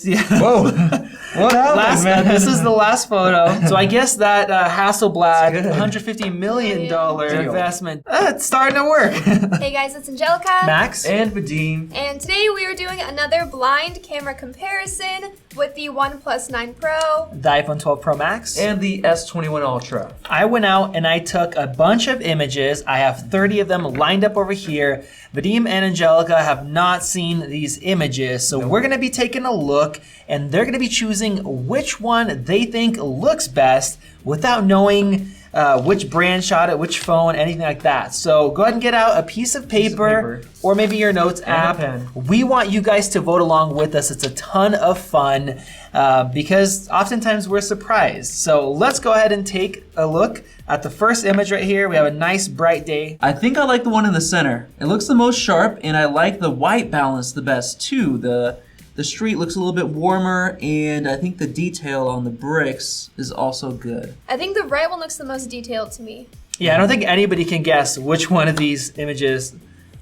Yeah. Whoa. What happened, man? This is the last photo. So I guess that Hasselblad $150 million investment, it's starting to work. Hey guys, it's Angelika, Max, and Vadim. And today we are doing another blind camera comparison with the OnePlus 9 Pro, the iPhone 12 Pro Max, and the S21 Ultra. I went out and I took a bunch of images. I have 30 of them lined up over here. Vadim and Angelika have not seen these images, so we're gonna be taking a look and they're gonna be choosing which one they think looks best without knowing which brand shot it, which phone, anything like that. So go ahead and get out a piece of paper or maybe your notes app. We want you guys to vote along with us. It's a ton of fun because oftentimes we're surprised. So let's go ahead and take a look at the first image right here. We have a nice bright day. I think I like the one in the center. It looks the most sharp, and I like the white balance the best too. The street looks a little bit warmer, and I think the detail on the bricks is also good. I think the right one looks the most detailed to me. Yeah, I don't think anybody can guess which one of these images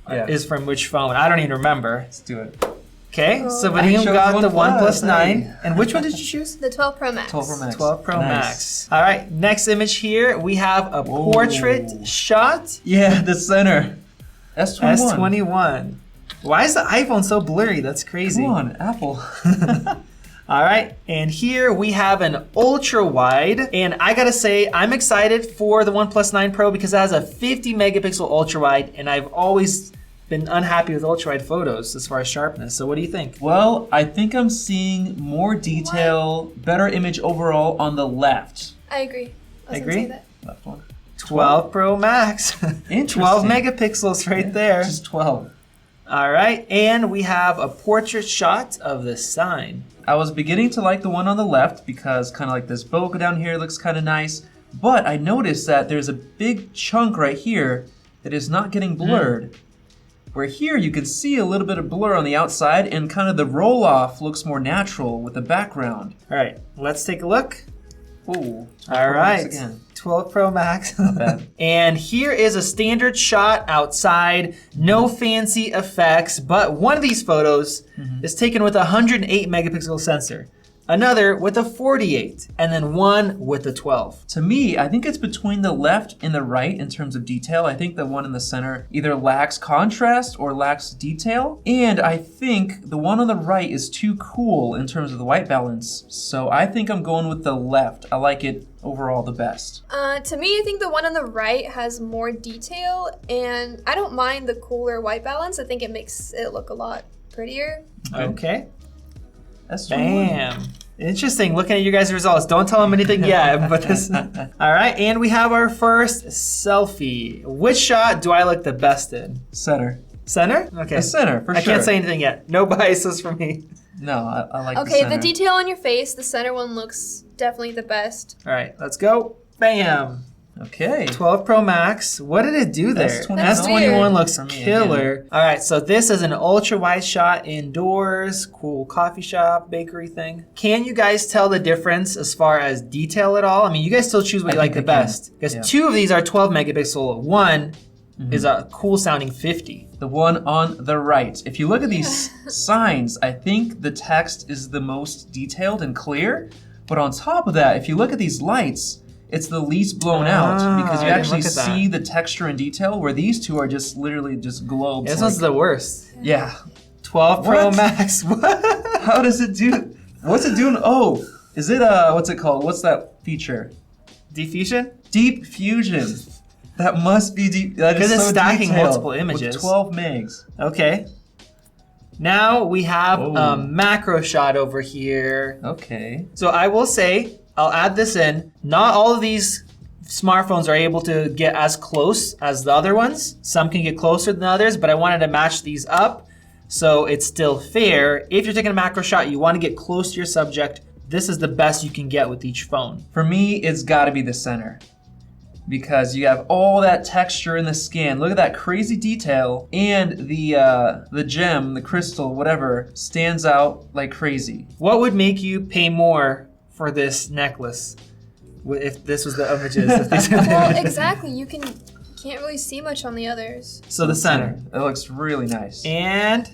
is from which phone. I don't even remember. Let's do it. Okay, so Vadim got the OnePlus 9. And which one did you choose? The 12 Pro Max. 12 Pro Max. 12 Pro Max. All right, next image here, we have a portrait shot. Yeah, the center. S21. S21. Why is the iPhone so blurry? That's crazy. Come on, Apple. All right, and here we have an ultra wide, and I gotta say, I'm excited for the OnePlus 9 Pro because it has a 50 megapixel ultra wide, and I've always been unhappy with ultra wide photos as far as sharpness. So what do you think? Well, I think I'm seeing more detail, better image overall on the left. I agree. I agree? Say that. Left one. 12 Pro Max. 12 megapixels right there. Just 12. All right, and we have a portrait shot of the sign. I was beginning to like the one on the left because kind of like this bow down here looks kind of nice, but I noticed that there's a big chunk right here that is not getting blurred. Where here you can see a little bit of blur on the outside and kind of the roll off looks more natural with the background. All right, let's take a look. Ooh, all right, again. 12 Pro Max. Not bad. And here is a standard shot outside, no fancy effects, but one of these photos is taken with a 108 megapixel sensor, another with a 48, and then one with a 12. To me, I think it's between the left and the right in terms of detail. I think the one in the center either lacks contrast or lacks detail. And I think the one on the right is too cool in terms of the white balance. So I think I'm going with the left. I like it overall the best. To me, I think the one on the right has more detail, and I don't mind the cooler white balance. I think it makes it look a lot prettier. Okay. That's Bam. Interesting. Looking at you guys' results. Don't tell them anything yet. But this. All right, and we have our first selfie. Which shot do I look the best in? Center. Center? Okay. The center, for sure. I can't say anything yet. No biases from me. No, I like the Okay, center. the detail on your face, the center one looks definitely the best. All right, let's go. Bam. Okay. 12 Pro Max. What did it do there? S21 looks killer. All right, so this is an ultra wide shot indoors, cool coffee shop, bakery thing. Can you guys tell the difference as far as detail at all? I mean, you guys still choose what you like the best. Because two of these are 12 megapixel. One is a cool sounding 50. The one on the right. If you look at these signs, I think the text is the most detailed and clear. But on top of that, if you look at these lights, it's the least blown out because you actually see the texture and detail where these two are just literally just globes. This one's the worst. Yeah. 12 Pro Max. What? How does it do? What's it doing? Oh, is it what's it called? What's that feature? Diffusion? Deep fusion. That must be deep. That is because it's so stacking detailed multiple images. With 12 megs. Okay. Now we have a macro shot over here. Okay. So I will say, I'll add this in. Not all of these smartphones are able to get as close as the other ones. Some can get closer than others, but I wanted to match these up so it's still fair. If you're taking a macro shot, you want to get close to your subject. This is the best you can get with each phone. For me, it's got to be the center. Because you have all that texture in the skin. Look at that crazy detail. And the gem, the crystal, whatever, stands out like crazy. What would make you pay more for this necklace if this was the images? If these are the Well, images? exactly. You can't really see much on the others. So the center. It looks really nice. And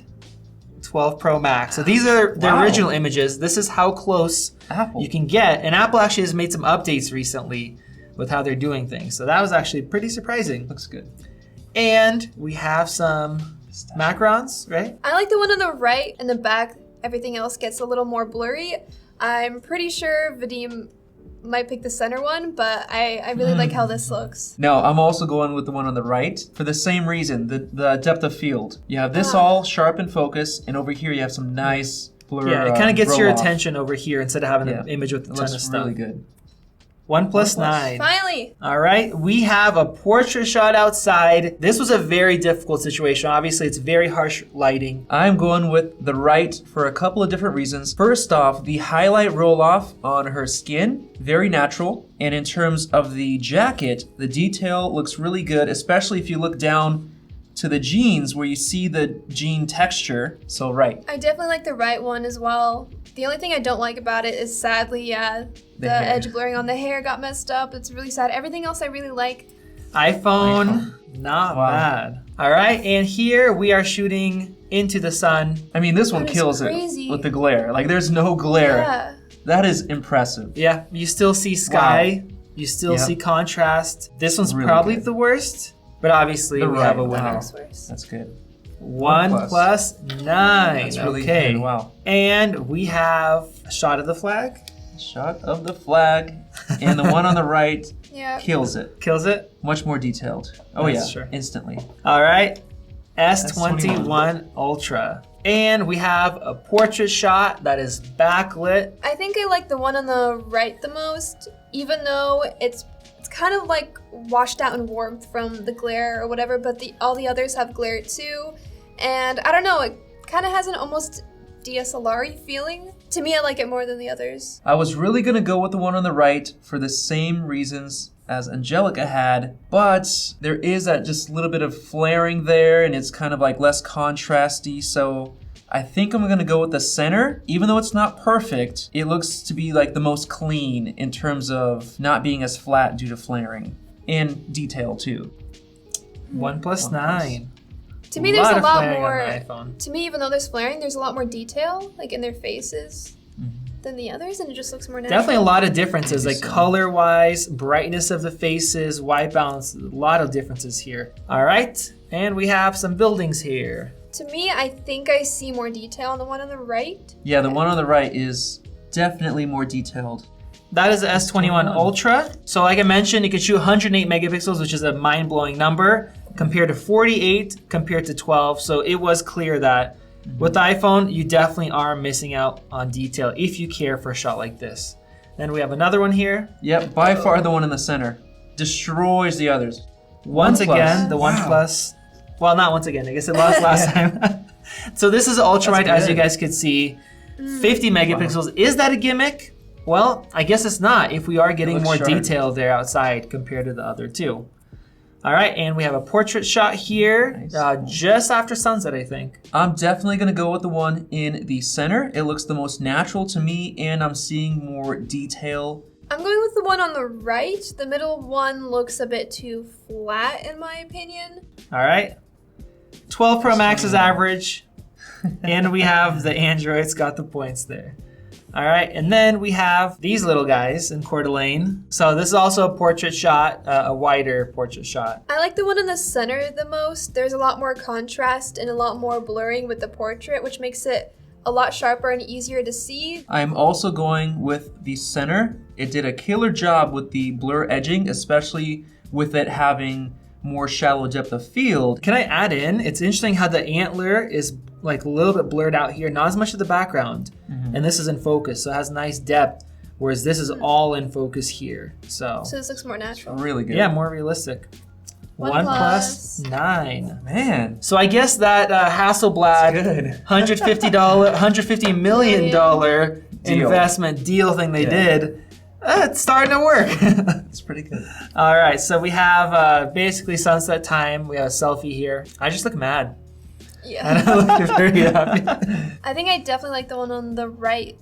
12 Pro Max. So these are the original images. This is how close you can get. And Apple actually has made some updates recently with how they're doing things. So that was actually pretty surprising. Looks good. And we have some macrons, right? I like the one on the right and the back. Everything else gets a little more blurry. I'm pretty sure Vadim might pick the center one, but I really like how this looks. No, I'm also going with the one on the right for the same reason, the depth of field. You have this all sharp in focus, and over here you have some nice blur. Yeah, it kind of gets your roll-off. attention over here instead of having an image with a ton of Looks stuff. really good. OnePlus 9. Finally! All right, we have a portrait shot outside. This was a very difficult situation. Obviously, it's very harsh lighting. I'm going with the right for a couple of different reasons. First off, the highlight roll-off on her skin, very natural. And in terms of the jacket, the detail looks really good, especially if you look down to the jeans where you see the jean texture. So right. I definitely like the right one as well. The only thing I don't like about it is sadly, the edge blurring on the hair got messed up. It's really sad. Everything else I really like. iPhone. Not bad. All right, and here we are shooting into the sun. I mean, this one That is kills crazy. it with the glare. Like, there's no glare. Yeah. That is impressive. Yeah, you still see sky. You still see contrast. This one's Really probably good. the worst, but obviously The we have a right. winner. Worse, worse. That's good. OnePlus 9. That's really okay. good. Wow. And we have a shot of the flag. Shot of the flag, and the one on the right Yeah. kills it. Kills it. Much more detailed. Oh That's yeah, true. instantly. All right. S21 Ultra. And we have a portrait shot that is backlit. I think I like the one on the right the most, even though it's kind of like washed out in warmth from the glare or whatever, but all the others have glare too. And I don't know, it kind of has an almost DSLR-y feeling. To me, I like it more than the others. I was really gonna go with the one on the right for the same reasons as Angelika had, but there is that just little bit of flaring there, and it's kind of like less contrasty, so I think I'm gonna go with the center. Even though it's not perfect, it looks to be like the most clean in terms of not being as flat due to flaring. And detail too. OnePlus 9. To me, there's a of lot flaring on more. the iPhone. To me, even though there's flaring, there's a lot more detail, like in their faces, than the others, and it just looks more natural. Definitely a lot of differences, like so. color-wise, brightness of the faces, white balance, a lot of differences here. All right, and we have some buildings here. To me, I think I see more detail on the one on the right. Yeah, the one on the right is definitely more detailed. That is the S21 Ultra. So like I mentioned, it can shoot 108 megapixels, which is a mind-blowing number, compared to 48, compared to 12. So it was clear that with the iPhone, you definitely are missing out on detail if you care for a shot like this. Then we have another one here. Yep, by far the one in the center. Destroys the others. Once OnePlus. again, the Wow. OnePlus. Well, not once again. I guess it lost last time. So this is ultrawide, as you guys could see. 50 megapixels. Is that a gimmick? Well, I guess it's not if we are getting looks more sharp. detail there outside compared to the other two. All right, and we have a portrait shot here, Nice. just after sunset, I think. I'm definitely gonna go with the one in the center. It looks the most natural to me, and I'm seeing more detail. I'm going with the one on the right. The middle one looks a bit too flat, in my opinion. All right, 12 Pro Max is average, and we have the Android's got the points there. All right, and then we have these little guys in Coeur d'Alene. So this is also a portrait shot, a wider portrait shot. I like the one in the center the most. There's a lot more contrast and a lot more blurring with the portrait, which makes it a lot sharper and easier to see. I'm also going with the center. It did a killer job with the blur edging, especially with it having more shallow depth of field. Can I add in? It's interesting how the antler is like a little bit blurred out here, not as much of the background. And this is in focus, so it has nice depth, whereas this is all in focus here. So So this looks more natural. Really good. yeah, more realistic. OnePlus. 9. Man, So I guess that Hasselblad good. $150 million Deal. investment deal thing they did, it's starting to work. It's pretty good. All right, so we have basically sunset time. We have a selfie here. I just look mad. Yeah. I don't look very happy. I think I definitely like the one on the right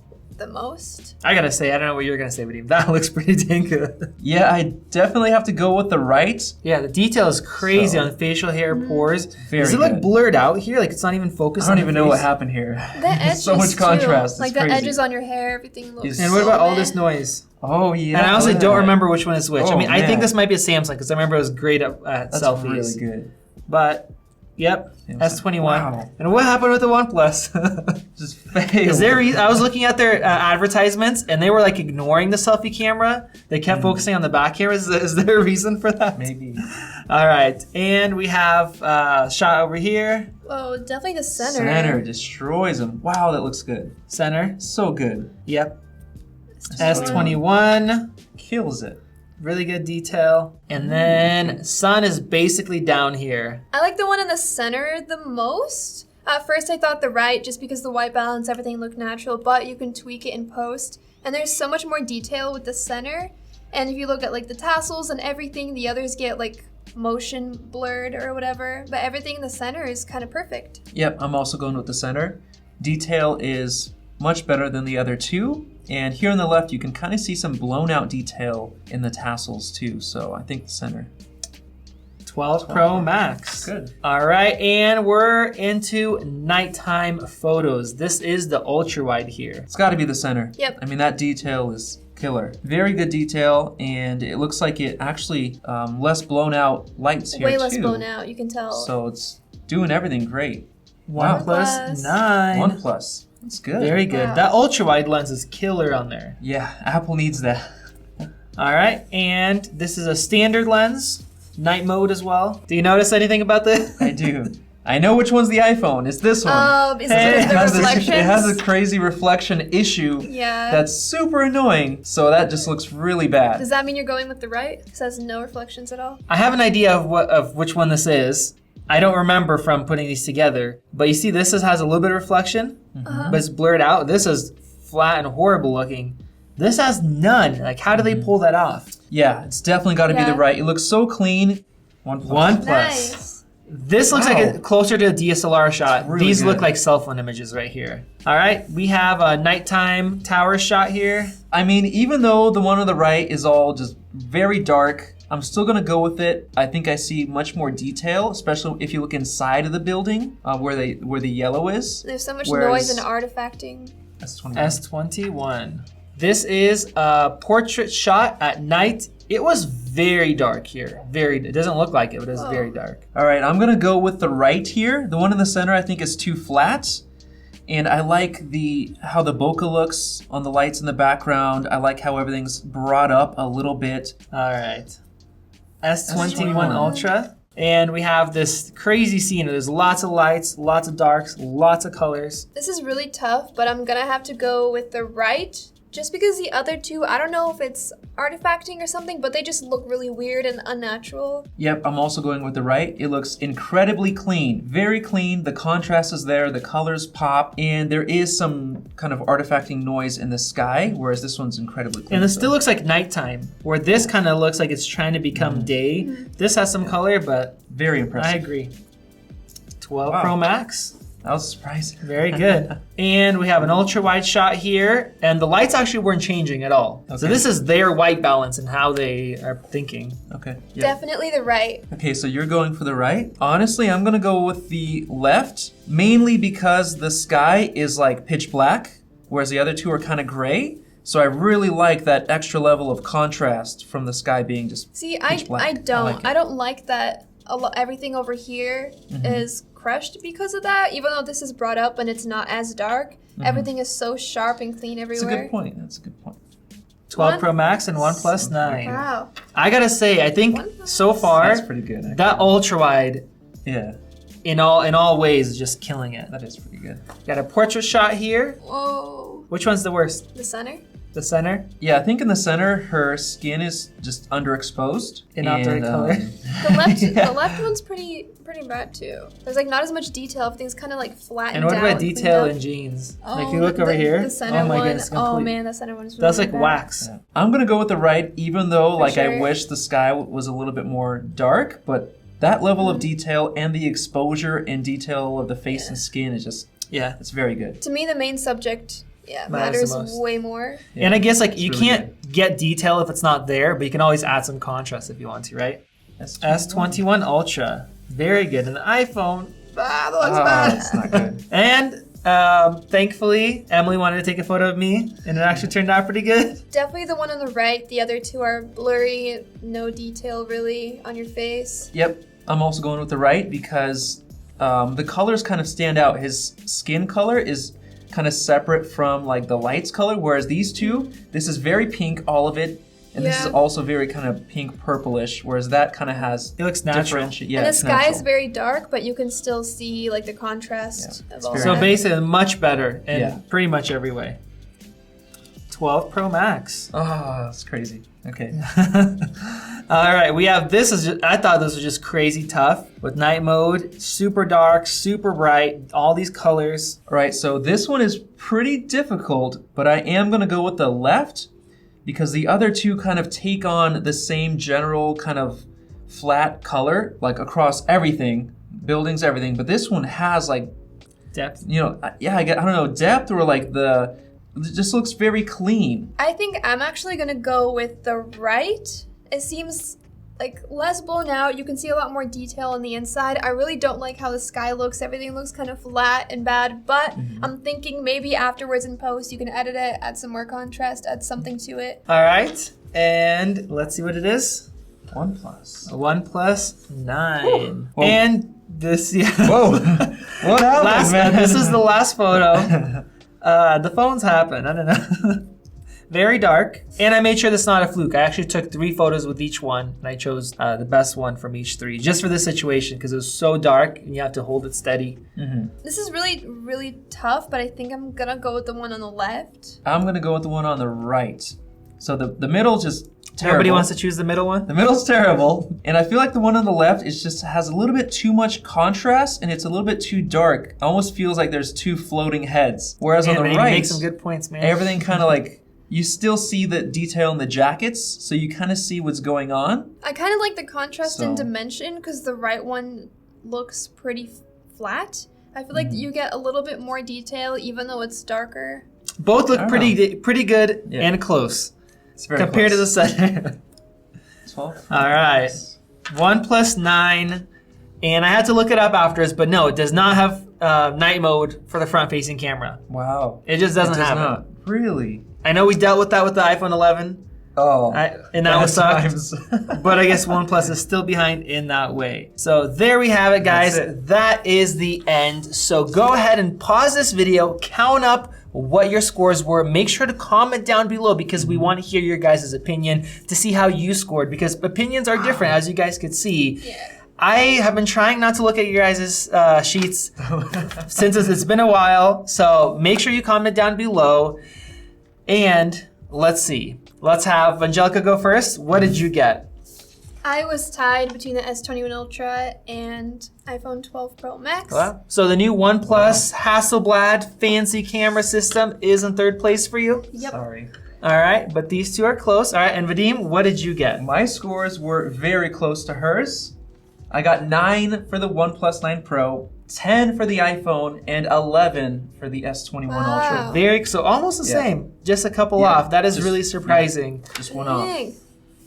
the most. I gotta say, I don't know what you're gonna say, Vadim. That looks pretty dang good. Yeah, I definitely have to go with the right. Yeah, the detail is crazy So- on the facial hair, pores. Very Does it look good. blurred out here? Like it's not even I focused don't on even the know what face? happened here. The edges So much contrast. too. It's Like the crazy. edges on your hair, everything looks. And what so about all meh. this noise? Oh yeah. And I honestly look at don't that. remember which one is which. I Oh, mean, I think man. this might be a Samsung because I remember it was great at That's selfies. really good. But, yep, Samsung. S21. Wow. And what happened with the OnePlus? Just failed. Is there? I was looking at their advertisements, and they were like ignoring the selfie camera. They kept focusing on the back camera. Is there a reason for that? Maybe. All right, and we have shot over here. Oh, definitely the center. Center destroys them. Wow, that looks good. Center. So good. Yep. S21. Kills it. Really good detail. And then sun is basically down here. I like the one in the center the most. At first I thought the right, just because the white balance, everything looked natural, but you can tweak it in post. And there's so much more detail with the center. And if you look at like the tassels and everything, the others get like motion blurred or whatever. But everything in the center is kind of perfect. Yep, I'm also going with the center. Detail is much better than the other two. And here on the left, you can kind of see some blown out detail in the tassels too. So I think the center. 12 Pro Max. Good. All right, and we're into nighttime photos. This is the ultrawide here. It's got to be the center. Yep. I mean, that detail is killer. Very good detail, and it looks like it actually less blown out lights here Way less too. blown out, you can tell. So it's doing everything great. Wow. OnePlus 9. OnePlus. That's good. Very good. Wow. That ultrawide lens is killer on there. Yeah, Apple needs that. All right, and this is a standard lens, night mode as well. Do you notice anything about this? I do. I know which one's the iPhone. It's this one. Is Hey, it It the has, reflections? it has a crazy reflection issue Yeah. that's super annoying. So that just looks really bad. Does that mean you're going with the right? It says no reflections at all. I have an idea of which one this is. I don't remember from putting these together, but you see this has a little bit of reflection, but it's blurred out. This is flat and horrible looking. This has none. Like, how do they pull that off? Yeah, it's definitely got to be Yeah. the right. It looks so clean. OnePlus. Nice. This looks Wow. like it's closer to a DSLR shot. really These look good. like cell phone images right here. All right, we have a nighttime tower shot here. I mean, even though the one on the right is all just very dark, I'm still gonna go with it. I think I see much more detail, especially if you look inside of the building where the yellow is. There's so much Whereas- noise and artifacting. That's 20. S21. This is a portrait shot at night. It was very dark here. It doesn't look like it, but it's very dark. All right, I'm gonna go with the right here. The one in the center I think is too flat. And I like how the bokeh looks on the lights in the background. I like how everything's brought up a little bit. All right. S21 S21. Ultra. And we have this crazy scene. There's lots of lights, lots of darks, lots of colors. This is really tough, but I'm gonna have to go with the right. Just because the other two, I don't know if it's artifacting or something, but they just look really weird and unnatural. Yep, I'm also going with the right. It looks incredibly clean, very clean. The contrast is there, the colors pop, and there is some kind of artifacting noise in the sky, whereas this one's incredibly clean. And this so- still looks like nighttime, where this kind of looks like it's trying to become day. This has some color, but very I impressive. agree. 12 Wow. Pro Max. That was surprising. Very good. And we have an ultra wide shot here, and the lights actually weren't changing at all. So Okay. this is their white balance and how they are thinking. Okay. Yeah. Definitely the right. Okay, so you're going for the right. Honestly, I'm gonna go with the left, mainly because the sky is like pitch black, whereas the other two are kind of gray. So I really like that extra level of contrast from the sky being just See, pitch black. I don't. like it. I don't like that everything over here is crushed because of that. Even though this is brought up and it's not as dark, everything is so sharp and clean That's a everywhere. good point. That's a good point. 12 One- Pro Max and OnePlus 9. Wow. I gotta say, I think OnePlus. so far, That's pretty good. Actually. that ultra wide Yeah, in all ways is just killing it. that is pretty good. Got a portrait shot here. Whoa. Which one's the worst? The center? The center? Yeah, I think in the center, her skin is just underexposed. And not the right color. The left Yeah. the left one's pretty bad too. There's like not as much detail. Everything's kind of like flattened And what about about cleaned detail up. in jeans? Oh, like if you look over here, The center oh my one. goodness, Oh complete. man, the center one's really That's like bad. wax. Yeah. I'm gonna go with the right, even though like I sure. wish the sky was a little bit more dark, but that level of detail and the exposure and detail of the face and skin is just, Yeah. it's very good. To me, the main subject Yeah, Matters the matters most. way more. Yeah, And I guess like it's you really can't get detail if it's not there, but you can always add some contrast if you want to, right? S21 Ultra. Very good. And the iPhone, that looks bad. It's not good. And thankfully, Emily wanted to take a photo of me, and it actually turned out pretty good. Definitely the one on the right. The other two are blurry, no detail really on your face. Yep, I'm also going with the right because the colors kind of stand out. His skin color is kind of separate from like the lights color, whereas these two, this is very pink, all of it, and this Yeah. is also very kind of pink purplish, whereas that kind of has It looks natural. differentiate. Yeah, And the it's sky natural. is very dark, but you can still see like the contrast Yeah, of it's all very So that. basically, much better in Yeah. pretty much every way. 12 Pro Max. Oh, that's crazy. Okay. All right, we have this. I thought this was just crazy tough with night mode, super dark, super bright, all these colors. All right, so this one is pretty difficult, but I am going to go with the left because the other two kind of take on the same general kind of flat color, like across everything, buildings, everything. But this one has like, Depth. you know, yeah, I don't know, depth or like it just looks very clean. I think I'm actually gonna go with the right. It seems like less blown out. You can see a lot more detail on the inside. I really don't like how the sky looks. Everything looks kind of flat and bad, but I'm thinking maybe afterwards in post you can edit it, add some more contrast, add something to it. All right, and let's see what it is. OnePlus. A OnePlus 9. Whoa. And this, yeah. Whoa! What happened, man? This is the last photo. The phones happen. I don't know. Very dark. And I made sure this is not a fluke. I actually took 3 photos with each one, and I chose the best one from each 3, just for this situation, because it was so dark, and you have to hold it steady. This is really, really tough, but I think I'm gonna go with the one on the left. I'm going to go with the one on the right. So the middle just terrible. Nobody wants to choose the middle one? The middle's terrible, and I feel like the one on the left is just has a little bit too much contrast, and it's a little bit too dark. Almost feels like there's 2 floating heads. Whereas on the Man, you right, make some good points, man. everything kind of like you still see the detail in the jackets, so you kind of see what's going on. I kind of like the contrast in So- dimension because the right one looks pretty flat. I feel like you get a little bit more detail even though it's darker. Both look I don't pretty good Yeah. and close It's very compared to the close. center. 12. All right. OnePlus 9, and I had to look it up afterwards, but no, it does not have night mode for the front-facing camera. Wow. It just doesn't It does have not. it. Really? I know we dealt with that with the iPhone 11, Oh. and that was sucked. times. But I guess OnePlus is still behind in that way. So there we have it, guys. That's it. That is the end. So go ahead and pause this video, count up what your scores were. Make sure to comment down below because we want to hear your guys' opinion to see how you scored, because opinions are different, as you guys could see. Yeah. I have been trying not to look at your guys' sheets since it's been a while. So make sure you comment down below. And let's see. Let's have Angelica go first. What did you get? I was tied between the S21 Ultra and iPhone 12 Pro Max. Well, so the new OnePlus Hasselblad fancy camera system is in 3rd place for you. Yep. Sorry. All right, but these two are close. All right, and Vadim, what did you get? My scores were very close to hers. I got 9 for the OnePlus 9 Pro, 10 for the iPhone, and 11 for the S21 Ultra. Wow. So almost the Yeah. same, just a couple Yeah, off. That is just- really surprising. Just one off. Dang.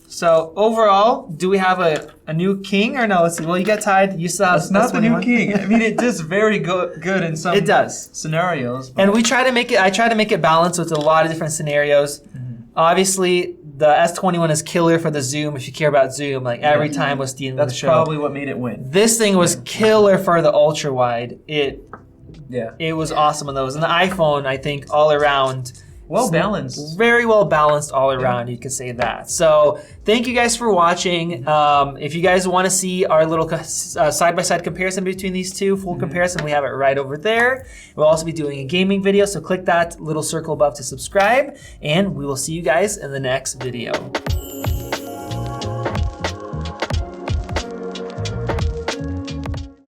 So overall, do we have a new king or no? Let's see. Well, you got tied. You still have That's not the new S21. king. I mean, it does very good in some It does. scenarios. But And we try to make it. I try to make it balanced with a lot of different scenarios. Obviously, the S21 is killer for the zoom. If you care about zoom, like every time was the end of the that's show. probably what made it win. This thing was killer for the ultra wide. Yeah. It was awesome on those. And the iPhone, I think, all around. Well balanced. Very well balanced all around, you could say that. So thank you guys for watching. If you guys want to see our little side-by-side comparison between these two, full comparison, we have it right over there. We'll also be doing a gaming video, so click that little circle above to subscribe, and we will see you guys in the next video.